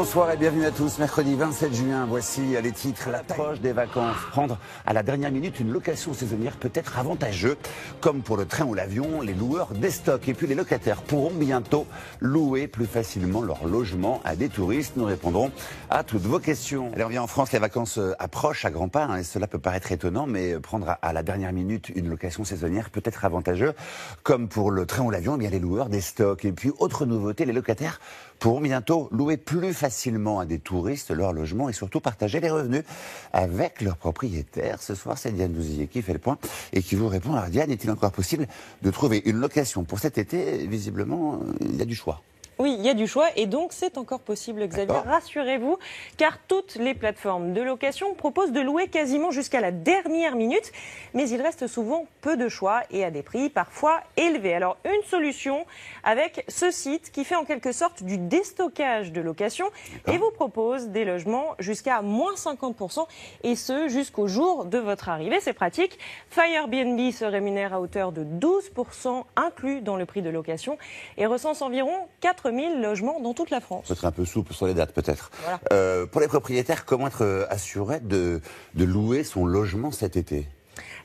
Bonsoir et bienvenue à tous. Mercredi 27 juin, voici les titres. L'approche des vacances. Prendre à la dernière minute une location saisonnière peut être avantageux. Comme pour le train ou l'avion, les loueurs déstockent. Et puis les locataires pourront bientôt louer plus facilement leur logement à des touristes. Nous répondrons à toutes vos questions. Allez, on vient en France, les vacances approchent à grands pas. Et cela peut paraître étonnant, mais prendre à la dernière minute une location saisonnière peut être avantageux. Comme pour le train ou l'avion, les loueurs déstockent. Et puis, autre nouveauté, les locataires pourront bientôt louer plus facilement à des touristes leur logement et surtout partager les revenus avec leurs propriétaires. Ce soir, c'est Diane Douzillet qui fait le point et qui vous répond. Alors Diane, est-il encore possible de trouver une location pour cet été? Visiblement, il y a du choix. Oui, il y a du choix et donc c'est encore possible, Xavier, rassurez-vous, car toutes les plateformes de location proposent de louer quasiment jusqu'à la dernière minute, mais il reste souvent peu de choix et à des prix parfois élevés. Alors une solution avec ce site qui fait en quelque sorte du déstockage de location et vous propose des logements jusqu'à moins 50% et ce jusqu'au jour de votre arrivée. C'est pratique. Airbnb se rémunère à hauteur de 12% inclus dans le prix de location et recense environ 4000 logements dans toute la France. Ce serait un peu souple sur les dates peut-être. Voilà. Pour les propriétaires, comment être assuré de louer son logement cet été ?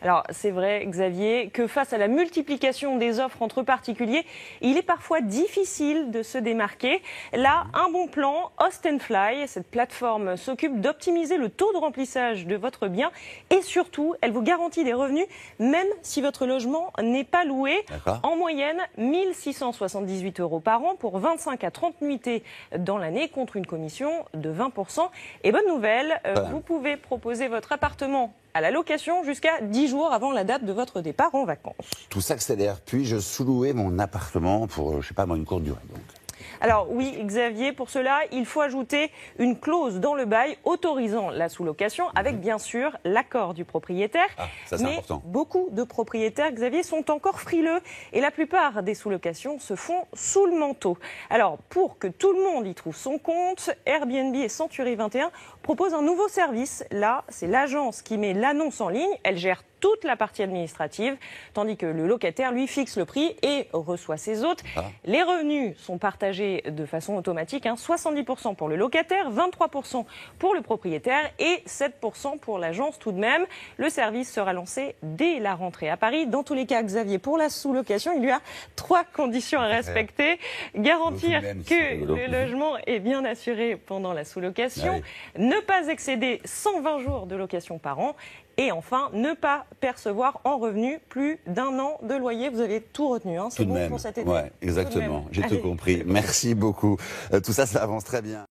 Alors, c'est vrai, Xavier, que face à la multiplication des offres entre particuliers, il est parfois difficile de se démarquer. Là, un bon plan, Host & Fly, cette plateforme s'occupe d'optimiser le taux de remplissage de votre bien et surtout, elle vous garantit des revenus même si votre logement n'est pas loué. En moyenne, 1 678 € par an pour 25 à 30 nuitées dans l'année contre une commission de 20%. Et bonne nouvelle, vous pouvez proposer votre appartement à la location jusqu'à 10 jours avant la date de votre départ en vacances. Tout s'accélère. Puis-je sous-louer mon appartement pour, je sais pas moi, une courte durée donc. Alors oui, Xavier, pour cela, il faut ajouter une clause dans le bail autorisant la sous-location avec bien sûr l'accord du propriétaire. Ça, c'est important. Beaucoup de propriétaires, Xavier, sont encore frileux et la plupart des sous-locations se font sous le manteau. Alors pour que tout le monde y trouve son compte, Airbnb et Century 21 proposent un nouveau service. Là, c'est l'agence qui met l'annonce en ligne. Elle gère toute la partie administrative, tandis que le locataire, lui, fixe le prix et reçoit ses hôtes. Les revenus sont partagés de façon automatique, 70% pour le locataire, 23% pour le propriétaire et 7% pour l'agence tout de même. Le service sera lancé dès la rentrée à Paris. Dans tous les cas, Xavier, pour la sous-location, il y a 3 conditions à respecter. Garantir que le logement est bien assuré pendant la sous-location, ne pas excéder 120 jours de location par an et enfin, ne pas percevoir en revenu plus d'1 an de loyer. Vous avez tout retenu, c'est bon pour cet été. Ouais, exactement, j'ai tout compris. Merci beaucoup. Tout ça, ça avance très bien.